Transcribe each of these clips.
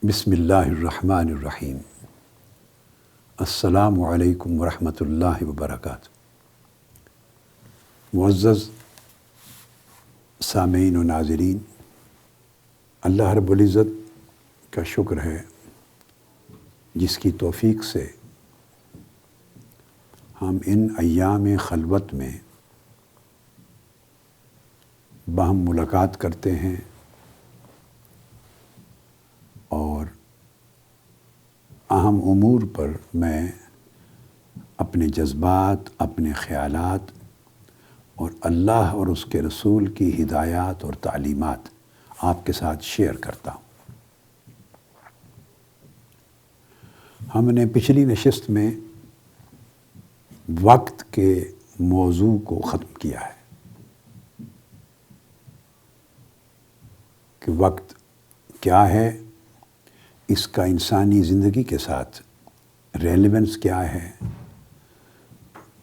بسم اللہ الرحمن الرحیم۔ السلام علیکم ورحمۃ اللہ وبرکاتہ۔ معزز سامعین و ناظرین، اللہ رب العزت کا شکر ہے جس کی توفیق سے ہم ان ایام خلوت میں باہم ملاقات کرتے ہیں اور اہم امور پر میں اپنے جذبات، اپنے خیالات اور اللہ اور اس کے رسول کی ہدایات اور تعلیمات آپ کے ساتھ شیئر کرتا ہوں۔ ہم نے پچھلی نشست میں وقت کے موضوع کو ختم کیا ہے کہ وقت کیا ہے، اس کا انسانی زندگی کے ساتھ ریلیونس کیا ہے،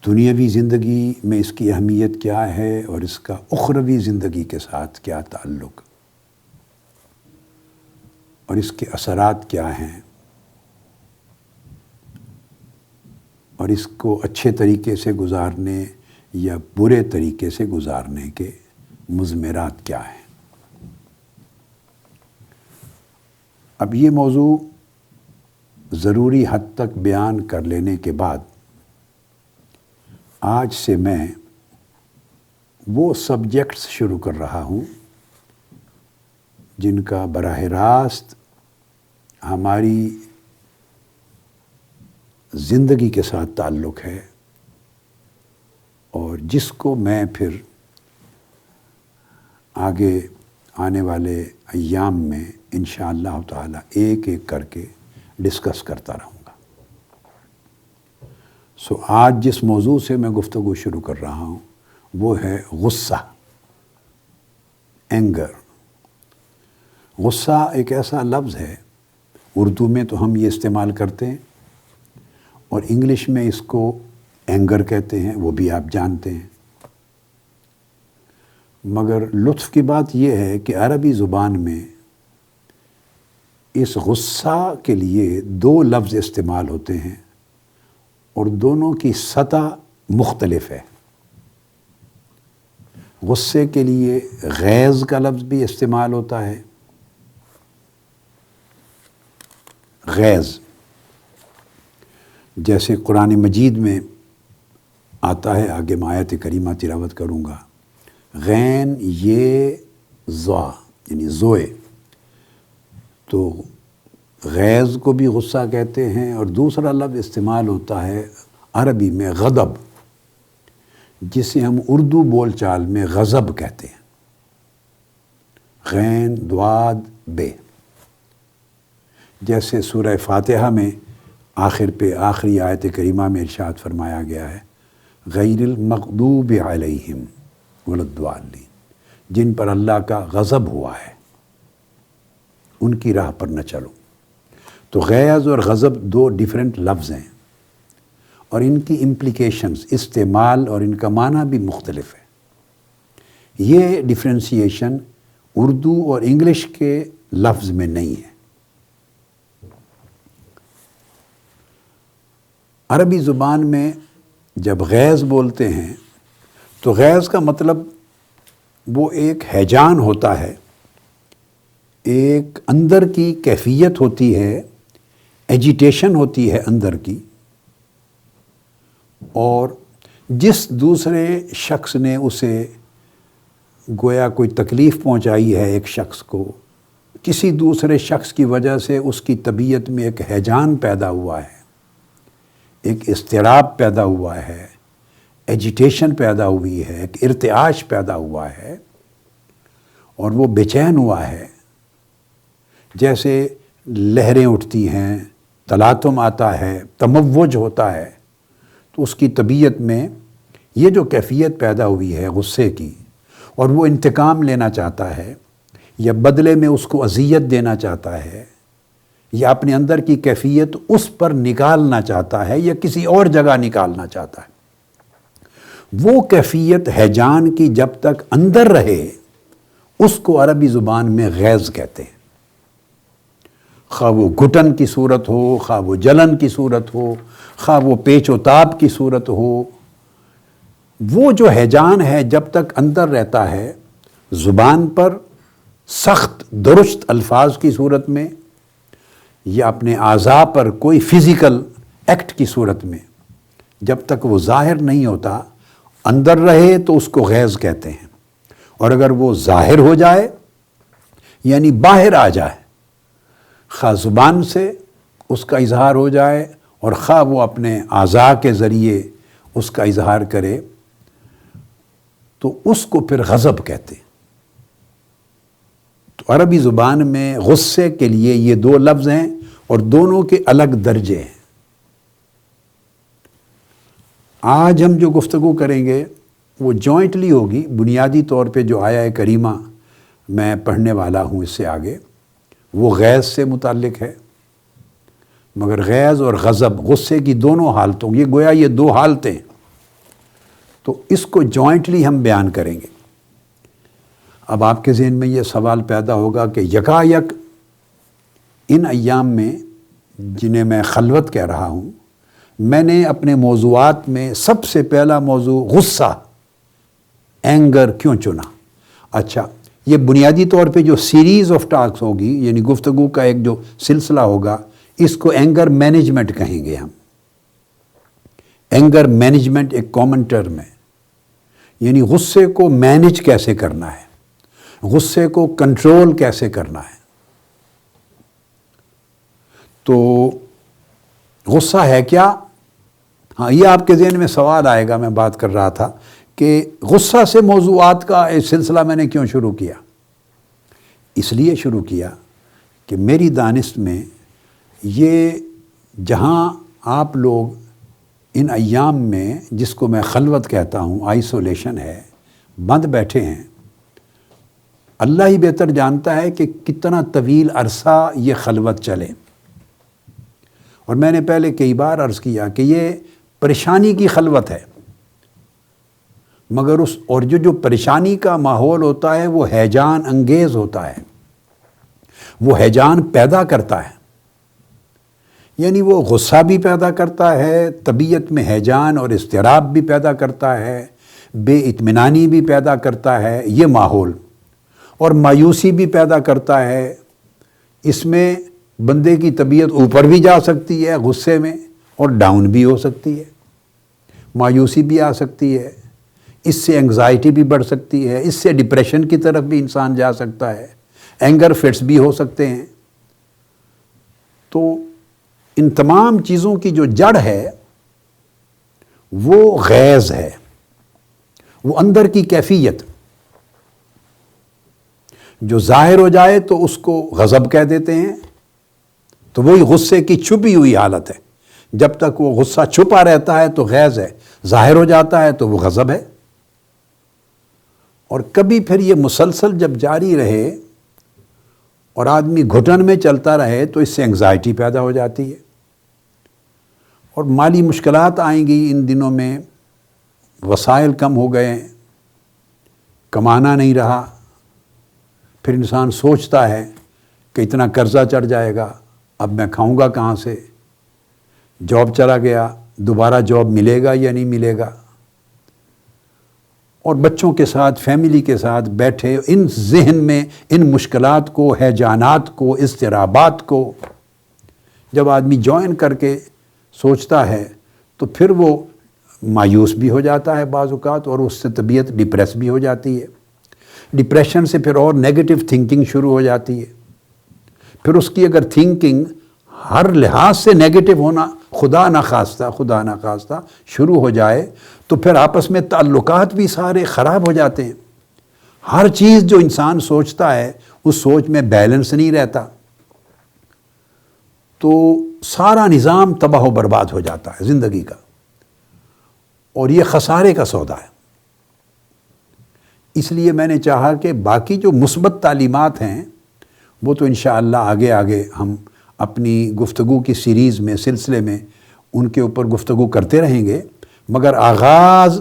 دنیاوی زندگی میں اس کی اہمیت کیا ہے اور اس کا اخروی زندگی کے ساتھ کیا تعلق اور اس کے اثرات کیا ہیں اور اس کو اچھے طریقے سے گزارنے یا برے طریقے سے گزارنے کے مضمرات کیا ہیں۔ اب یہ موضوع ضروری حد تک بیان کر لینے کے بعد آج سے میں وہ سبجیکٹس شروع کر رہا ہوں جن کا براہ راست ہماری زندگی کے ساتھ تعلق ہے اور جس کو میں پھر آگے آنے والے ایام میں انشاءاللہ تعالی ایک ایک کر کے ڈسکس کرتا رہوں گا۔ آج جس موضوع سے میں گفتگو شروع کر رہا ہوں وہ ہے غصہ، اینگر۔ غصہ ایک ایسا لفظ ہے، اردو میں تو ہم یہ استعمال کرتے ہیں اور انگلش میں اس کو اینگر کہتے ہیں، وہ بھی آپ جانتے ہیں۔ مگر لطف کی بات یہ ہے کہ عربی زبان میں اس غصہ کے لیے دو لفظ استعمال ہوتے ہیں اور دونوں کی سطح مختلف ہے۔ غصے کے لیے غیظ کا لفظ بھی استعمال ہوتا ہے، غیظ، جیسے قرآن مجید میں آتا ہے، آگے میں آیت کریمہ تلاوت کروں گا، غین یہ زا یعنی زوئے، تو غیظ کو بھی غصہ کہتے ہیں اور دوسرا لفظ استعمال ہوتا ہے عربی میں غضب، جسے ہم اردو بول چال میں غضب کہتے ہیں، غین دواد بے، جیسے سورہ فاتحہ میں آخر پہ آخری آیت کریمہ میں ارشاد فرمایا گیا ہے، غیر المغضوب علیہم ولا الضالین، جن پر اللہ کا غضب ہوا ہے ان کی راہ پر نہ چلو۔ تو غیظ اور غضب دو ڈیفرنٹ لفظ ہیں اور ان کی امپلیکیشنز، استعمال اور ان کا معنی بھی مختلف ہے۔ یہ ڈیفرینسیشن اردو اور انگلش کے لفظ میں نہیں ہے۔ عربی زبان میں جب غیظ بولتے ہیں تو غیظ کا مطلب وہ ایک ہیجان ہوتا ہے، ایک اندر کی کیفیت ہوتی ہے، ایجیٹیشن ہوتی ہے اندر کی، اور جس دوسرے شخص نے اسے گویا کوئی تکلیف پہنچائی ہے، ایک شخص کو کسی دوسرے شخص کی وجہ سے اس کی طبیعت میں ایک ہیجان پیدا ہوا ہے، ایک اضطراب پیدا ہوا ہے، ایجیٹیشن پیدا ہوئی ہے، ایک ارتعاش پیدا ہوا ہے اور وہ بے چین ہوا ہے، جیسے لہریں اٹھتی ہیں، تلاطم آتا ہے، تموج ہوتا ہے، تو اس کی طبیعت میں یہ جو کیفیت پیدا ہوئی ہے غصے کی، اور وہ انتقام لینا چاہتا ہے یا بدلے میں اس کو اذیت دینا چاہتا ہے یا اپنے اندر کی کیفیت اس پر نکالنا چاہتا ہے یا کسی اور جگہ نکالنا چاہتا ہے، وہ کیفیت ہیجان کی جب تک اندر رہے اس کو عربی زبان میں غیظ کہتے ہیں۔ خواہ وہ گھٹن کی صورت ہو، خواہ وہ جلن کی صورت ہو، خواہ وہ پیچ و تاب کی صورت ہو، وہ جو ہیجان ہے جب تک اندر رہتا ہے زبان پر سخت درست الفاظ کی صورت میں یا اپنے اعضاء پر کوئی فزیکل ایکٹ کی صورت میں، جب تک وہ ظاہر نہیں ہوتا اندر رہے تو اس کو غیظ کہتے ہیں، اور اگر وہ ظاہر ہو جائے یعنی باہر آ جائے، خواہ زبان سے اس کا اظہار ہو جائے اور خواہ وہ اپنے اعضاء کے ذریعے اس کا اظہار کرے، تو اس کو پھر غضب کہتے ہیں۔ تو عربی زبان میں غصے کے لیے یہ دو لفظ ہیں اور دونوں کے الگ درجے ہیں۔ آج ہم جو گفتگو کریں گے وہ جوائنٹلی ہوگی، بنیادی طور پہ جو آیہ کریمہ میں پڑھنے والا ہوں اس سے آگے وہ غیظ سے متعلق ہے، مگر غیظ اور غضب، غصے کی دونوں حالتوں، یہ گویا یہ دو حالتیں، تو اس کو جوائنٹلی ہم بیان کریں گے۔ اب آپ کے ذہن میں یہ سوال پیدا ہوگا کہ یکایک ان ایام میں جنہیں میں خلوت کہہ رہا ہوں، میں نے اپنے موضوعات میں سب سے پہلا موضوع غصہ، اینگر کیوں چنا؟ اچھا، یہ بنیادی طور پہ جو سیریز آف ٹاکس ہوگی، یعنی گفتگو کا ایک جو سلسلہ ہوگا، اس کو اینگر مینجمنٹ کہیں گے ہم۔ اینگر مینجمنٹ ایک کامن ٹرم ہے، یعنی غصے کو مینج کیسے کرنا ہے، غصے کو کنٹرول کیسے کرنا ہے۔ تو غصہ ہے کیا؟ ہاں، یہ آپ کے ذہن میں سوال آئے گا، میں بات کر رہا تھا کہ غصہ سے موضوعات کا ایک سلسلہ میں نے کیوں شروع کیا؟ اس لیے شروع کیا کہ میری دانست میں یہ جہاں آپ لوگ ان ایام میں، جس کو میں خلوت کہتا ہوں، آئسولیشن ہے، بند بیٹھے ہیں، اللہ ہی بہتر جانتا ہے کہ کتنا طویل عرصہ یہ خلوت چلے۔ اور میں نے پہلے کئی بار عرض کیا کہ یہ پریشانی کی خلوت ہے، مگر اور جو پریشانی کا ماحول ہوتا ہے وہ ہیجان انگیز ہوتا ہے، وہ ہیجان پیدا کرتا ہے، یعنی وہ غصہ بھی پیدا کرتا ہے، طبیعت میں ہیجان اور اضطراب بھی پیدا کرتا ہے، بے اطمینانی بھی پیدا کرتا ہے یہ ماحول، اور مایوسی بھی پیدا کرتا ہے۔ اس میں بندے کی طبیعت اوپر بھی جا سکتی ہے غصے میں اور ڈاؤن بھی ہو سکتی ہے، مایوسی بھی آ سکتی ہے، اس سے انگزائٹی بھی بڑھ سکتی ہے، اس سے ڈپریشن کی طرف بھی انسان جا سکتا ہے، اینگر فٹس بھی ہو سکتے ہیں۔ تو ان تمام چیزوں کی جو جڑ ہے وہ غیظ ہے، وہ اندر کی کیفیت، جو ظاہر ہو جائے تو اس کو غضب کہہ دیتے ہیں۔ تو وہی غصے کی چھپی ہوئی حالت ہے، جب تک وہ غصہ چھپا رہتا ہے تو غیظ ہے، ظاہر ہو جاتا ہے تو وہ غضب ہے۔ اور کبھی پھر یہ مسلسل جب جاری رہے اور آدمی گھٹن میں چلتا رہے تو اس سے انگزائٹی پیدا ہو جاتی ہے، اور مالی مشکلات آئیں گی۔ ان دنوں میں وسائل کم ہو گئے، کمانا نہیں رہا، پھر انسان سوچتا ہے کہ اتنا قرضہ چڑھ جائے گا، اب میں کھاؤں گا کہاں سے، جاب چلا گیا، دوبارہ جاب ملے گا یا نہیں ملے گا، اور بچوں کے ساتھ، فیملی کے ساتھ بیٹھے ان ذہن میں ان مشکلات کو، ہیجانات کو، اضطرابات کو جب آدمی جوائن کر کے سوچتا ہے تو پھر وہ مایوس بھی ہو جاتا ہے بعض اوقات، اور اس سے طبیعت ڈپریس بھی ہو جاتی ہے۔ ڈپریشن سے پھر اور نیگیٹو تھنکنگ شروع ہو جاتی ہے، پھر اس کی اگر تھنکنگ ہر لحاظ سے نیگیٹو ہونا خدا نخواستہ شروع ہو جائے تو پھر آپس میں تعلقات بھی سارے خراب ہو جاتے ہیں۔ ہر چیز جو انسان سوچتا ہے اس سوچ میں بیلنس نہیں رہتا، تو سارا نظام تباہ و برباد ہو جاتا ہے زندگی کا، اور یہ خسارے کا سودا ہے۔ اس لیے میں نے چاہا کہ باقی جو مثبت تعلیمات ہیں وہ تو انشاءاللہ آگے آگے ہم اپنی گفتگو کی سیریز میں، سلسلے میں ان کے اوپر گفتگو کرتے رہیں گے، مگر آغاز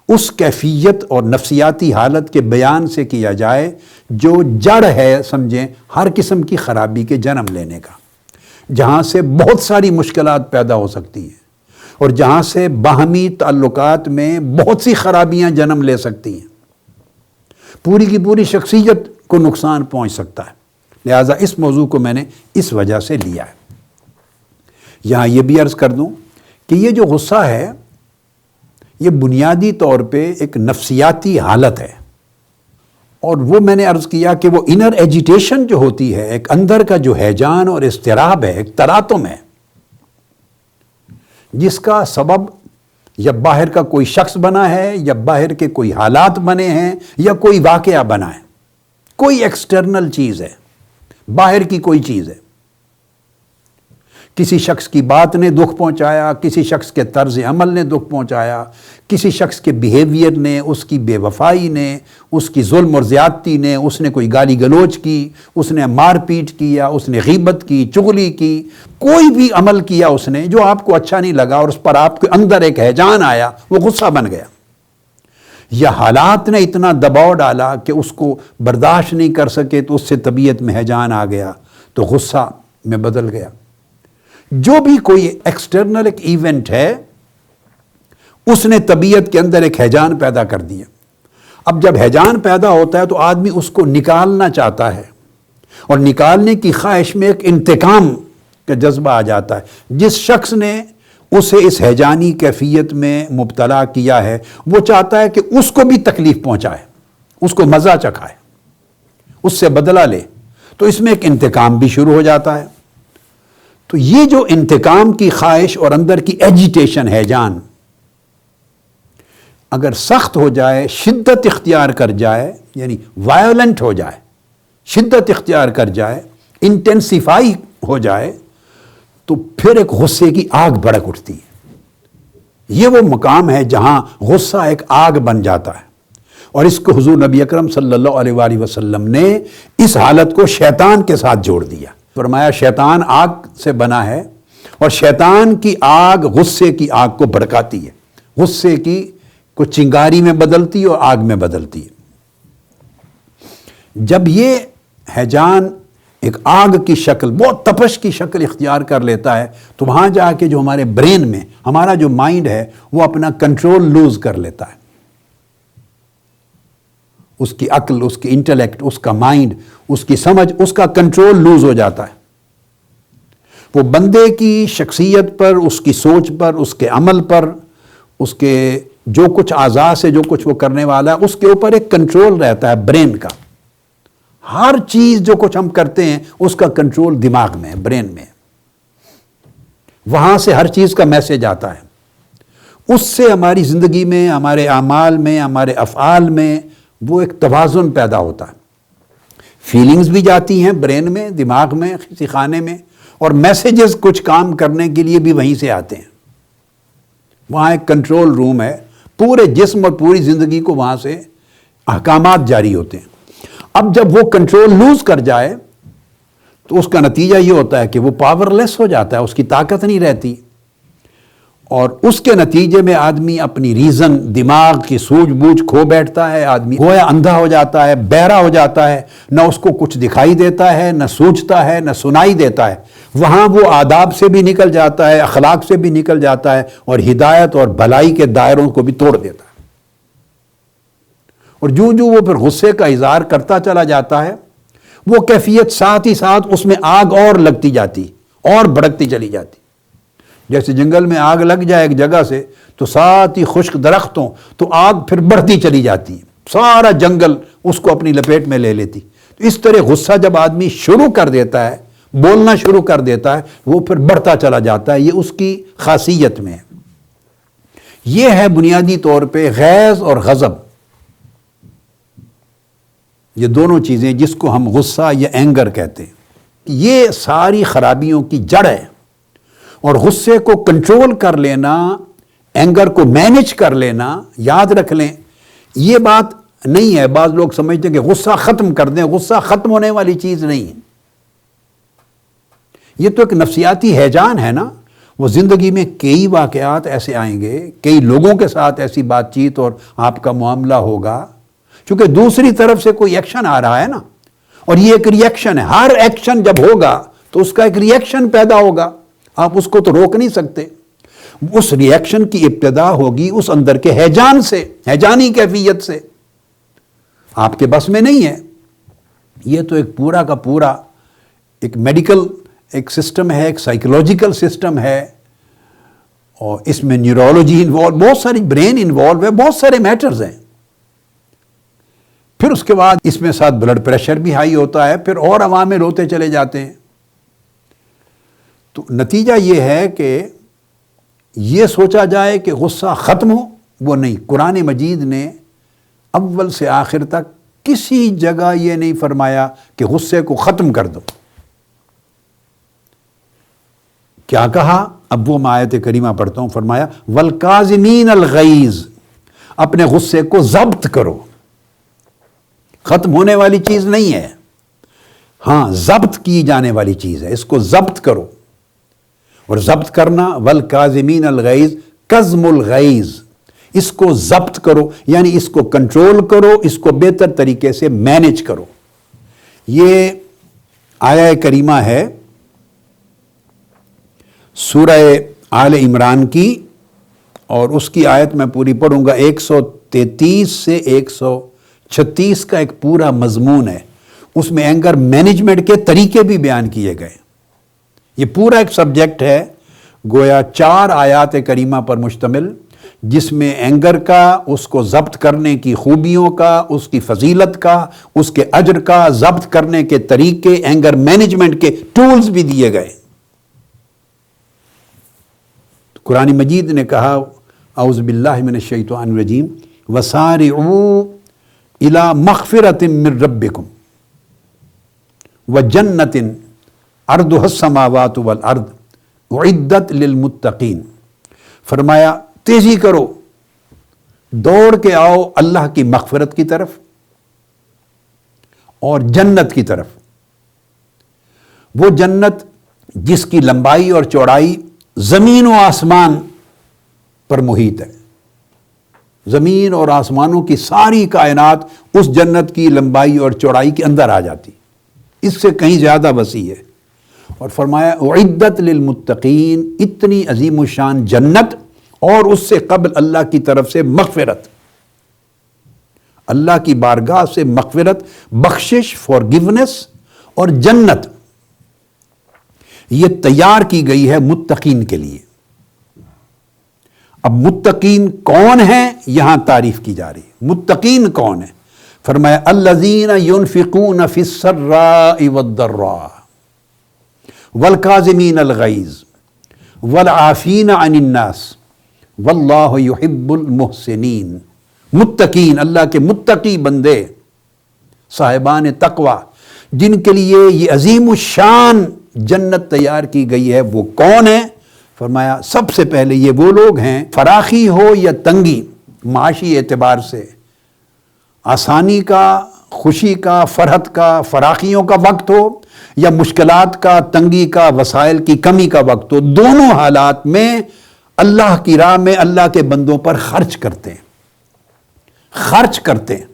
اس کیفیت اور نفسیاتی حالت کے بیان سے کیا جائے جو جڑ ہے، سمجھیں، ہر قسم کی خرابی کے جنم لینے کا۔ جہاں سے بہت ساری مشکلات پیدا ہو سکتی ہیں اور جہاں سے باہمی تعلقات میں بہت سی خرابیاں جنم لے سکتی ہیں، پوری کی پوری شخصیت کو نقصان پہنچ سکتا ہے۔ لہٰذا اس موضوع کو میں نے اس وجہ سے لیا ہے۔ یہاں یہ بھی عرض کر دوں کہ یہ جو غصہ ہے یہ بنیادی طور پہ ایک نفسیاتی حالت ہے، اور وہ میں نے عرض کیا کہ وہ انر ایجیٹیشن جو ہوتی ہے، ایک اندر کا جو ہیجان اور اضطراب ہے، ایک تراتم ہے، جس کا سبب یا باہر کا کوئی شخص بنا ہے، یا باہر کے کوئی حالات بنے ہیں، یا کوئی واقعہ بنا ہے، کوئی ایکسٹرنل چیز ہے، باہر کی کوئی چیز ہے۔ کسی شخص کی بات نے دکھ پہنچایا، کسی شخص کے طرز عمل نے دکھ پہنچایا، کسی شخص کے بیہیویئر نے، اس کی بے وفائی نے، اس کی ظلم اور زیادتی نے، اس نے کوئی گالی گلوچ کی، اس نے مار پیٹ کیا، اس نے غیبت کی، چغلی کی، کوئی بھی عمل کیا اس نے جو آپ کو اچھا نہیں لگا اور اس پر آپ کے اندر ایک ہیجان آیا، وہ غصہ بن گیا۔ یا حالات نے اتنا دباؤ ڈالا کہ اس کو برداشت نہیں کر سکے تو اس سے طبیعت میں ہیجان آ گیا تو غصہ میں بدل گیا۔ جو بھی کوئی ایکسٹرنل ایک ایونٹ ہے اس نے طبیعت کے اندر ایک ہیجان پیدا کر دیا۔ اب جب ہیجان پیدا ہوتا ہے تو آدمی اس کو نکالنا چاہتا ہے، اور نکالنے کی خواہش میں ایک انتقام کا جذبہ آ جاتا ہے۔ جس شخص نے اسے اس ہیجانی کیفیت میں مبتلا کیا ہے وہ چاہتا ہے کہ اس کو بھی تکلیف پہنچائے، اس کو مزہ چکھائے، اس سے بدلہ لے، تو اس میں ایک انتقام بھی شروع ہو جاتا ہے۔ تو یہ جو انتقام کی خواہش اور اندر کی ایجیٹیشن ہے جان، اگر سخت ہو جائے، شدت اختیار کر جائے، یعنی وائلنٹ ہو جائے، شدت اختیار کر جائے، انٹینسیفائی ہو جائے، تو پھر ایک غصے کی آگ بھڑک اٹھتی ہے۔ یہ وہ مقام ہے جہاں غصہ ایک آگ بن جاتا ہے، اور اس کو حضور نبی اکرم صلی اللہ علیہ وآلہ وسلم نے اس حالت کو شیطان کے ساتھ جوڑ دیا۔ فرمایا شیطان آگ سے بنا ہے، اور شیطان کی آگ غصے کی آگ کو بھڑکاتی ہے، غصے کی کو چنگاری میں بدلتی ہے اور آگ میں بدلتی ہے۔ جب یہ ہیجان ایک آگ کی شکل، بہت تپش کی شکل اختیار کر لیتا ہے، تو وہاں جا کے جو ہمارے برین میں ہمارا جو مائنڈ ہے وہ اپنا کنٹرول لوز کر لیتا ہے۔ اس کی عقل، اس کی انٹلیکٹ، اس کا مائنڈ، اس کی سمجھ، اس کا کنٹرول لوز ہو جاتا ہے۔ وہ بندے کی شخصیت پر، اس کی سوچ پر، اس کے عمل پر، اس کے جو کچھ اعضاء سے جو کچھ وہ کرنے والا ہے، اس کے اوپر ایک کنٹرول رہتا ہے برین کا۔ ہر چیز جو کچھ ہم کرتے ہیں اس کا کنٹرول دماغ میں، برین میں، وہاں سے ہر چیز کا میسج آتا ہے۔ اس سے ہماری زندگی میں، ہمارے اعمال میں، ہمارے افعال میں وہ ایک توازن پیدا ہوتا ہے۔ فیلنگز بھی جاتی ہیں برین میں، دماغ میں، کسی خانے میں، اور میسیجز کچھ کام کرنے کے لیے بھی وہیں سے آتے ہیں۔ وہاں ایک کنٹرول روم ہے، پورے جسم اور پوری زندگی کو وہاں سے احکامات جاری ہوتے ہیں۔ اب جب وہ کنٹرول لوز کر جائے تو اس کا نتیجہ یہ ہوتا ہے کہ وہ پاور لیس ہو جاتا ہے، اس کی طاقت نہیں رہتی، اور اس کے نتیجے میں آدمی اپنی ریزن، دماغ کی سوجھ بوجھ کھو بیٹھتا ہے، آدمی گویا اندھا ہو جاتا ہے، بہرا ہو جاتا ہے، نہ اس کو کچھ دکھائی دیتا ہے، نہ سوچتا ہے، نہ سنائی دیتا ہے۔ وہاں وہ آداب سے بھی نکل جاتا ہے، اخلاق سے بھی نکل جاتا ہے، اور ہدایت اور بھلائی کے دائروں کو بھی توڑ دیتا ہے۔ اور جو وہ پھر غصے کا اظہار کرتا چلا جاتا ہے، وہ کیفیت ساتھ ہی ساتھ اس میں آگ اور لگتی جاتی اور بھڑکتی چلی جاتی۔ جیسے جنگل میں آگ لگ جائے ایک جگہ سے تو ساتھ ہی خشک درختوں تو آگ پھر بڑھتی چلی جاتی ہے، سارا جنگل اس کو اپنی لپیٹ میں لے لیتی۔ تو اس طرح غصہ جب آدمی شروع کر دیتا ہے، بولنا شروع کر دیتا ہے، وہ پھر بڑھتا چلا جاتا ہے۔ یہ اس کی خاصیت میں ہے۔ یہ ہے بنیادی طور پہ غیظ اور غضب، یہ دونوں چیزیں جس کو ہم غصہ یا اینگر کہتے ہیں، یہ ساری خرابیوں کی جڑ ہے۔ اور غصے کو کنٹرول کر لینا، اینگر کو مینج کر لینا، یاد رکھ لیں یہ بات نہیں ہے۔ بعض لوگ سمجھتے ہیں کہ غصہ ختم کر دیں، غصہ ختم ہونے والی چیز نہیں ہے۔ یہ تو ایک نفسیاتی ہیجان ہے نا۔ وہ زندگی میں کئی واقعات ایسے آئیں گے، کئی لوگوں کے ساتھ ایسی بات چیت اور آپ کا معاملہ ہوگا، چونکہ دوسری طرف سے کوئی ایکشن آ رہا ہے نا، اور یہ ایک ری ایکشن ہے۔ ہر ایکشن جب ہوگا تو اس کا ایک ریئیکشن پیدا ہوگا، آپ اس کو تو روک نہیں سکتے۔ اس ریئیکشن کی ابتدا ہوگی اس اندر کے ہیجان سے، ہیجانی کیفیت سے، آپ کے بس میں نہیں ہے۔ یہ تو ایک پورا کا پورا ایک میڈیکل ایک سسٹم ہے، ایک سائیکولوجیکل سسٹم ہے، اور اس میں نیورولوجی انوالو، بہت ساری برین انوالو ہے، بہت سارے میٹرز ہیں۔ پھر اس کے بعد اس میں ساتھ بلڈ پریشر بھی ہائی ہوتا ہے، پھر اور عوامل ہوتے چلے جاتے ہیں۔ تو نتیجہ یہ ہے کہ یہ سوچا جائے کہ غصہ ختم ہو، وہ نہیں۔ قرآن مجید نے اول سے آخر تک کسی جگہ یہ نہیں فرمایا کہ غصے کو ختم کر دو۔ کیا کہا؟ اب وہ میں آیت کریمہ پڑھتا ہوں، فرمایا وَالْقَاظِمِينَ الْغَيْظَ، اپنے غصے کو ضبط کرو۔ ختم ہونے والی چیز نہیں ہے، ہاں ضبط کی جانے والی چیز ہے، اس کو ضبط کرو۔ اور ضبط کرنا، وَالْقَاظِمِينَ الْغَيْظَ، قَزْمُ الْغَيْظ، اس کو ضبط کرو، یعنی اس کو کنٹرول کرو، اس کو بہتر طریقے سے مینج کرو۔ یہ آیہ کریمہ ہے سورہ آل عمران کی، اور اس کی آیت میں پوری پڑھوں گا، 133 سے 136 کا ایک پورا مضمون ہے۔ اس میں اینگر مینجمنٹ کے طریقے بھی بیان کیے گئے۔ یہ پورا ایک سبجیکٹ ہے، گویا 4 آیات کریمہ پر مشتمل، جس میں اینگر کا، اس کو ضبط کرنے کی خوبیوں کا، اس کی فضیلت کا، اس کے اجر کا، ضبط کرنے کے طریقے، اینگر مینجمنٹ کے ٹولز بھی دیے گئے۔ قرآن مجید نے کہا، اعوذ باللہ من الشیطان الرجیم، وَسَارِعُوا إِلَى مَغْفِرَةٍ مِّن رَبِّكُمْ وَجَنَّةٍ عَرْضُهَا السَّمَاوَاتُ وَالْأَرْضُ أُعِدَّتْ لِلْمُتَّقِينَ، فرمایا تیزی کرو، دوڑ کے آؤ اللہ کی مغفرت کی طرف اور جنت کی طرف۔ وہ جنت جس کی لمبائی اور چوڑائی زمین و آسمان پر محیط ہے، زمین اور آسمانوں کی ساری کائنات اس جنت کی لمبائی اور چوڑائی کے اندر آ جاتی، اس سے کہیں زیادہ وسیع ہے۔ اور فرمایا اعدت للمتقین، اتنی عظیم الشان جنت، اور اس سے قبل اللہ کی طرف سے مغفرت، اللہ کی بارگاہ سے مغفرت، بخشش، فارگیونیس اور جنت، یہ تیار کی گئی ہے متقین کے لیے۔ اب متقین کون ہیں، یہاں تعریف کی جا رہی ہے۔ متقین کون ہیں؟ فرمایا الذین ينفقون فی السراء والضراء والکاظمین الغیظ والعافین عن الناس واللہ یحب المحسنین۔ متقین، اللہ کے متقی بندے، صاحبان تقوی، جن کے لیے یہ عظیم الشان جنت تیار کی گئی ہے، وہ کون ہیں؟ فرمایا سب سے پہلے یہ وہ لوگ ہیں، فراخی ہو یا تنگی، معاشی اعتبار سے آسانی کا، خوشی کا، فرحت کا، فراخیوں کا وقت ہو، یا مشکلات کا، تنگی کا، وسائل کی کمی کا وقت ہو، دونوں حالات میں اللہ کی راہ میں اللہ کے بندوں پر خرچ کرتے ہیں، خرچ کرتے ہیں۔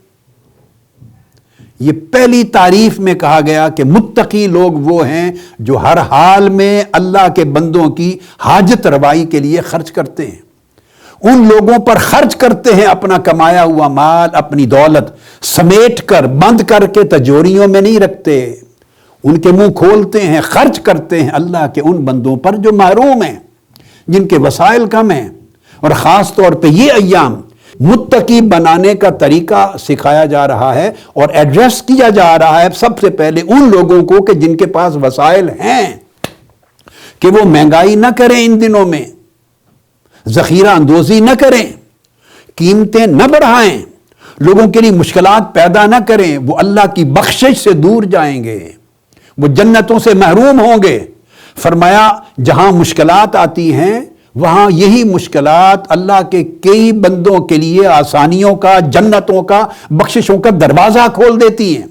یہ پہلی تعریف میں کہا گیا کہ متقی لوگ وہ ہیں جو ہر حال میں اللہ کے بندوں کی حاجت روائی کے لیے خرچ کرتے ہیں، ان لوگوں پر خرچ کرتے ہیں، اپنا کمایا ہوا مال، اپنی دولت سمیٹ کر، بند کر کے تجوریوں میں نہیں رکھتے، ان کے منہ کھولتے ہیں، خرچ کرتے ہیں اللہ کے ان بندوں پر جو محروم ہیں، جن کے وسائل کم ہیں۔ اور خاص طور پہ یہ ایام متقی بنانے کا طریقہ سکھایا جا رہا ہے اور ایڈریس کیا جا رہا ہے سب سے پہلے ان لوگوں کو کہ جن کے پاس وسائل ہیں، کہ وہ مہنگائی نہ کریں، ان دنوں میں ذخیرہ اندوزی نہ کریں، قیمتیں نہ بڑھائیں، لوگوں کے لیے مشکلات پیدا نہ کریں، وہ اللہ کی بخشش سے دور جائیں گے، وہ جنتوں سے محروم ہوں گے۔ فرمایا جہاں مشکلات آتی ہیں وہاں یہی مشکلات اللہ کے کئی بندوں کے لیے آسانیوں کا، جنتوں کا، بخششوں کا دروازہ کھول دیتی ہیں۔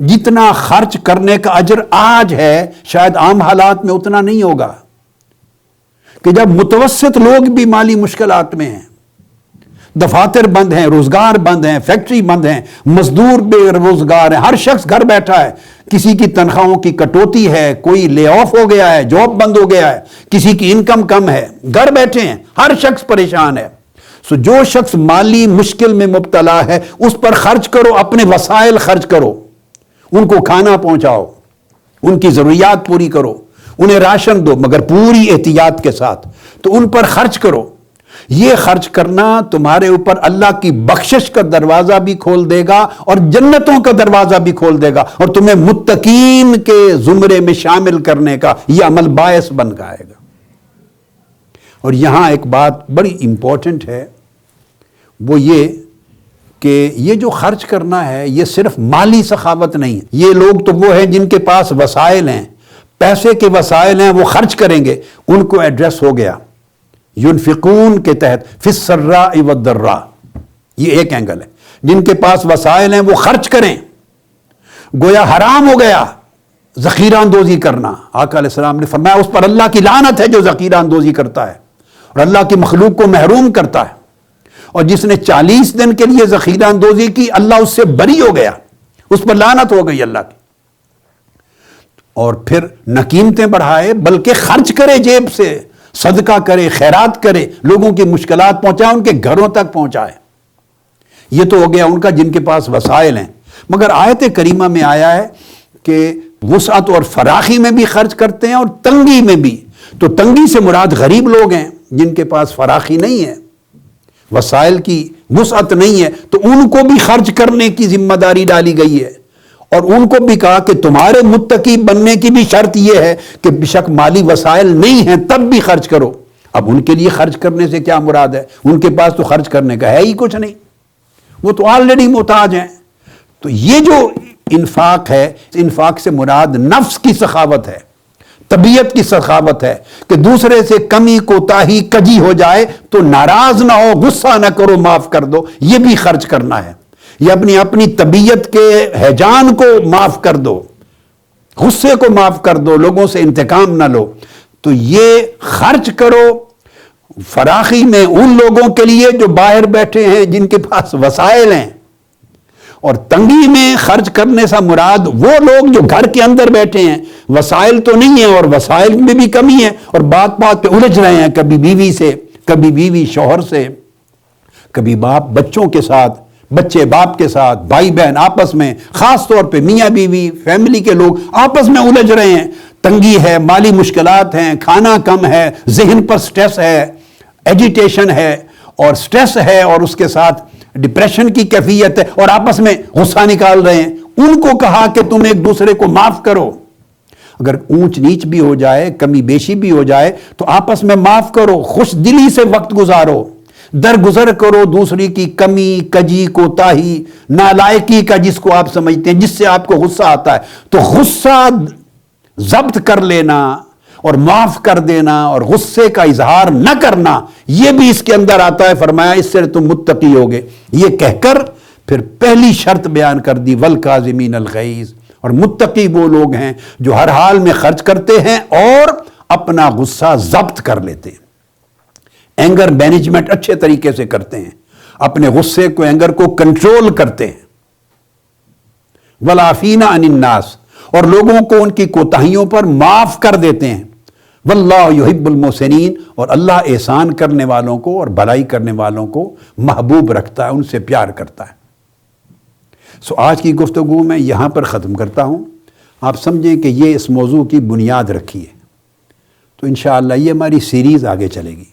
جتنا خرچ کرنے کا اجر آج ہے شاید عام حالات میں اتنا نہیں ہوگا، کہ جب متوسط لوگ بھی مالی مشکلات میں ہیں، دفاتر بند ہیں، روزگار بند ہیں، فیکٹری بند ہیں، مزدور بے روزگار ہیں، ہر شخص گھر بیٹھا ہے، کسی کی تنخواہوں کی کٹوتی ہے، کوئی لے آف ہو گیا ہے، جاب بند ہو گیا ہے، کسی کی انکم کم ہے، گھر بیٹھے ہیں، ہر شخص پریشان ہے۔ سو جو شخص مالی مشکل میں مبتلا ہے اس پر خرچ کرو، اپنے وسائل خرچ کرو، ان کو کھانا پہنچاؤ، ان کی ضروریات پوری کرو، انہیں راشن دو، مگر پوری احتیاط کے ساتھ، تو ان پر خرچ کرو۔ یہ خرچ کرنا تمہارے اوپر اللہ کی بخشش کا دروازہ بھی کھول دے گا اور جنتوں کا دروازہ بھی کھول دے گا، اور تمہیں متقین کے زمرے میں شامل کرنے کا یہ عمل باعث بن جائے گا۔ اور یہاں ایک بات بڑی امپورٹنٹ ہے، وہ یہ کہ یہ جو خرچ کرنا ہے یہ صرف مالی سخاوت نہیں ہے۔ یہ لوگ تو وہ ہیں جن کے پاس وسائل ہیں، پیسے کے وسائل ہیں، وہ خرچ کریں گے، ان کو ایڈریس ہو گیا ينفقون کے تحت فی السراء والضراء، یہ ایک اینگل ہے۔ جن کے پاس وسائل ہیں وہ خرچ کریں، گویا حرام ہو گیا ذخیرہ اندوزی کرنا۔ آقا علیہ السلام نے فرمایا اس پر اللہ کی لعنت ہے جو ذخیرہ اندوزی کرتا ہے اور اللہ کی مخلوق کو محروم کرتا ہے، اور جس نے 40 دن کے لیے ذخیرہ اندوزی کی اللہ اس سے بری ہو گیا، اس پر لعنت ہو گئی اللہ کی۔ اور پھر نہ قیمتیں بڑھائے بلکہ خرچ کرے، جیب سے صدقہ کرے، خیرات کرے، لوگوں کی مشکلات پہنچائے، ان کے گھروں تک پہنچائے۔ یہ تو ہو گیا ان کا جن کے پاس وسائل ہیں، مگر آیت کریمہ میں آیا ہے کہ وسعت اور فراخی میں بھی خرچ کرتے ہیں اور تنگی میں بھی۔ تو تنگی سے مراد غریب لوگ ہیں جن کے پاس فراخی نہیں ہے، وسائل کی وسعت نہیں ہے، تو ان کو بھی خرچ کرنے کی ذمہ داری ڈالی گئی ہے، اور ان کو بھی کہا کہ تمہارے متقی بننے کی بھی شرط یہ ہے کہ بے شک مالی وسائل نہیں ہیں تب بھی خرچ کرو۔ اب ان کے لیے خرچ کرنے سے کیا مراد ہے؟ ان کے پاس تو خرچ کرنے کا ہے ہی کچھ نہیں، وہ تو آلریڈی محتاج ہیں۔ تو یہ جو انفاق ہے، انفاق سے مراد نفس کی سخاوت ہے، طبیعت کی سخاوت ہے کہ دوسرے سے کمی کوتاہی کجی ہو جائے تو ناراض نہ ہو، غصہ نہ کرو، معاف کر دو، یہ بھی خرچ کرنا ہے۔ یہ اپنی طبیعت کے ہیجان کو معاف کر دو، غصے کو معاف کر دو، لوگوں سے انتقام نہ لو۔ تو یہ خرچ کرو فراخی میں ان لوگوں کے لیے جو باہر بیٹھے ہیں جن کے پاس وسائل ہیں، اور تنگی میں خرچ کرنے سے مراد وہ لوگ جو گھر کے اندر بیٹھے ہیں، وسائل تو نہیں ہیں اور وسائل میں بھی کمی ہے، اور بات بات پہ الجھ رہے ہیں، کبھی بیوی سے، کبھی بیوی شوہر سے، کبھی باپ بچوں کے ساتھ، بچے باپ کے ساتھ، بھائی بہن آپس میں، خاص طور پہ میاں بیوی، فیملی کے لوگ آپس میں الجھ رہے ہیں، تنگی ہے، مالی مشکلات ہیں، کھانا کم ہے، ذہن پر سٹریس ہے، ایجیٹیشن ہے اور سٹریس ہے، اور اس کے ساتھ ڈپریشن کی کیفیت ہے، اور آپس میں غصہ نکال رہے ہیں۔ ان کو کہا کہ تم ایک دوسرے کو معاف کرو، اگر اونچ نیچ بھی ہو جائے، کمی بیشی بھی ہو جائے تو آپس میں معاف کرو، خوش دلی سے وقت گزارو، درگزر کرو دوسری کی کمی کجی کوتاہی نالائکی کا جس کو آپ سمجھتے ہیں، جس سے آپ کو غصہ آتا ہے، تو غصہ ضبط کر لینا اور معاف کر دینا اور غصے کا اظہار نہ کرنا، یہ بھی اس کے اندر آتا ہے۔ فرمایا اس سے تم متقی ہوگے۔ یہ کہہ کر پھر پہلی شرط بیان کر دی، والکاظمین الغیظ، اور متقی وہ لوگ ہیں جو ہر حال میں خرچ کرتے ہیں اور اپنا غصہ ضبط کر لیتے ہیں، اینگر مینجمنٹ اچھے طریقے سے کرتے ہیں، اپنے غصے کو، اینگر کو کنٹرول کرتے ہیں۔ والعافین عن الناس، اور لوگوں کو ان کی کوتاہیوں پر معاف کر دیتے ہیں۔ واللہ یحب المحسنین، اور اللہ احسان کرنے والوں کو اور بھلائی کرنے والوں کو محبوب رکھتا ہے، ان سے پیار کرتا ہے۔ سو آج کی گفتگو میں یہاں پر ختم کرتا ہوں۔ آپ سمجھیں کہ یہ اس موضوع کی بنیاد رکھی ہے، تو انشاءاللہ یہ ہماری سیریز آگے چلے گی۔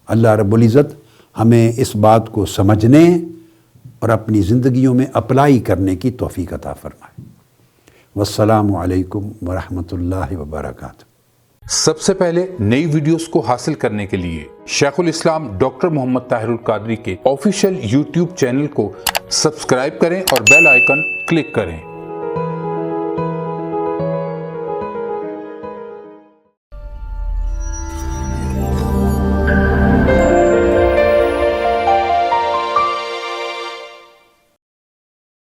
اللہ رب العزت ہمیں اس بات کو سمجھنے اور اپنی زندگیوں میں اپلائی کرنے کی توفیق عطا فرمائے۔ والسلام علیکم ورحمۃ اللہ وبرکاتہ۔ سب سے پہلے نئی ویڈیوز کو حاصل کرنے کے لیے شیخ الاسلام ڈاکٹر محمد طاہر القادری کے آفیشیل یوٹیوب چینل کو سبسکرائب کریں اور بیل آئیکن کلک کریں۔